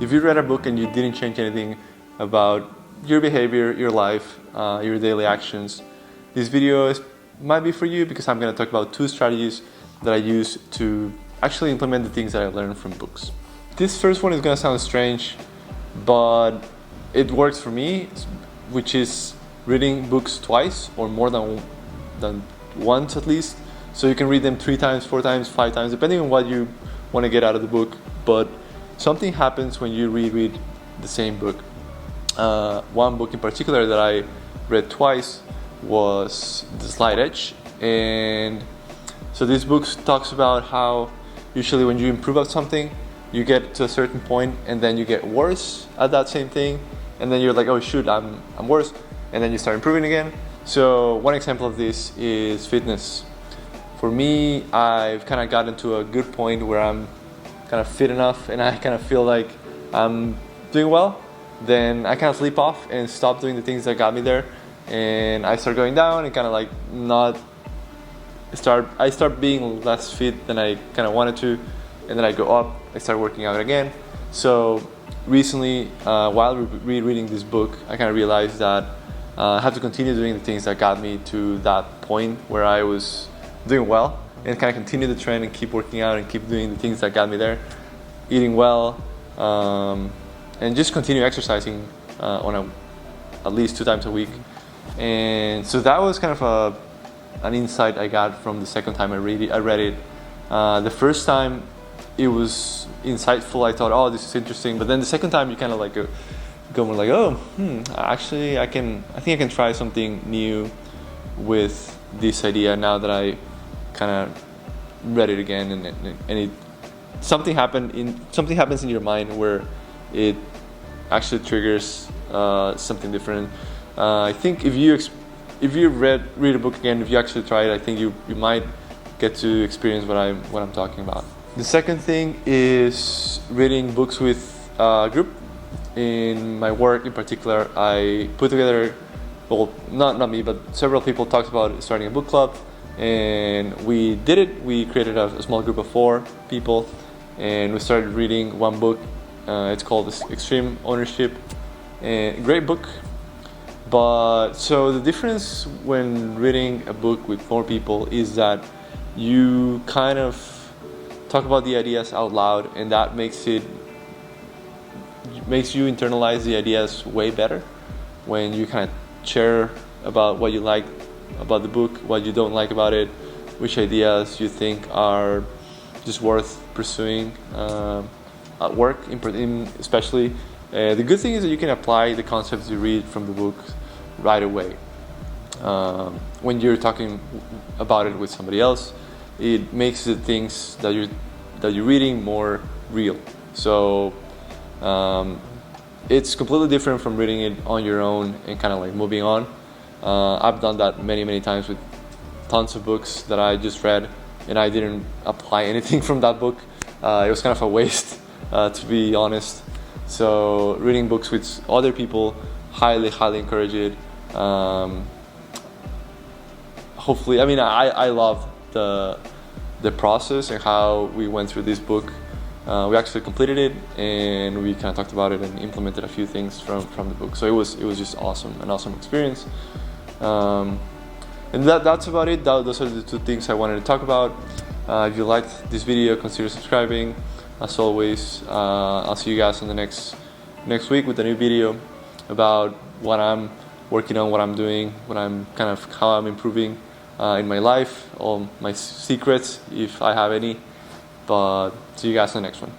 if you read a book and you didn't change anything about your behavior, your life, your daily actions, this video might be for you, because I'm going to talk about 2 strategies that I use to actually implement the things that I learned from books. This first one is going to sound strange, but it works for me, which is reading books twice or more than once at least. So you can read them 3 times, 4 times, 5 times, depending on what you want to get out of the book. But something happens when you reread the same book. One book in particular that I read twice was The Slight Edge. And so this book talks about how usually when you improve at something, you get to a certain point and then you get worse at that same thing. And then you're like, oh shoot, I'm worse. And then you start improving again. So one example of this is fitness. For me, I've kind of gotten to a good point where I'm kind of fit enough and I kind of feel like I'm doing well. Then I kind of sleep off and stop doing the things that got me there. And I start going down and kind of like I start being less fit than I kind of wanted to. And then I go up, I start working out again. So recently, while rereading this book, I kind of realized that I have to continue doing the things that got me to that point where I was doing well, and kind of continue the trend and keep working out and keep doing the things that got me there, eating well, and just continue exercising at least 2 times a week. And so that was kind of an insight I got from the second time I read it. The first time it was insightful. I thought, oh, this is interesting. But then the second time you kind of like go more like, oh, actually I think I can try something new with this idea now that I kind of read it again, and something happens in your mind where it actually triggers something different. I think if you read a book again, if you actually try it, I think you might get to experience what I'm talking about. The second thing is reading books with a group. In my work in particular, I put together, well, not me, but several people talked about starting a book club, and we did it. We created a small group of 4 people, and we started reading one book. It's called Extreme Ownership. Great book. But so the difference when reading a book with more people is that you kind of talk about the ideas out loud, and that makes you internalize the ideas way better when you kind of share about what you like about the book, what you don't like about it, which ideas you think are just worth pursuing at work, especially. The good thing is that you can apply the concepts you read from the book right away. When you're talking about it with somebody else, it makes the things that you're reading more real. So it's completely different from reading it on your own and kind of like moving on. I've done that many times with tons of books that I just read, and I didn't apply anything from that book. It was kind of a waste, to be honest. So reading books with other people, highly encourage it. Hopefully, I mean, I love the process and how we went through this book. We actually completed it, and we kind of talked about it and implemented a few things from the book. So it was just awesome, an awesome experience. And that's about it. Those are the 2 things I wanted to talk about. If you liked this video, consider subscribing. As always, I'll see you guys in the next week with a new video about what I'm working on, what I'm doing, how I'm improving in my life, all my secrets, if I have any. But see you guys in the next one.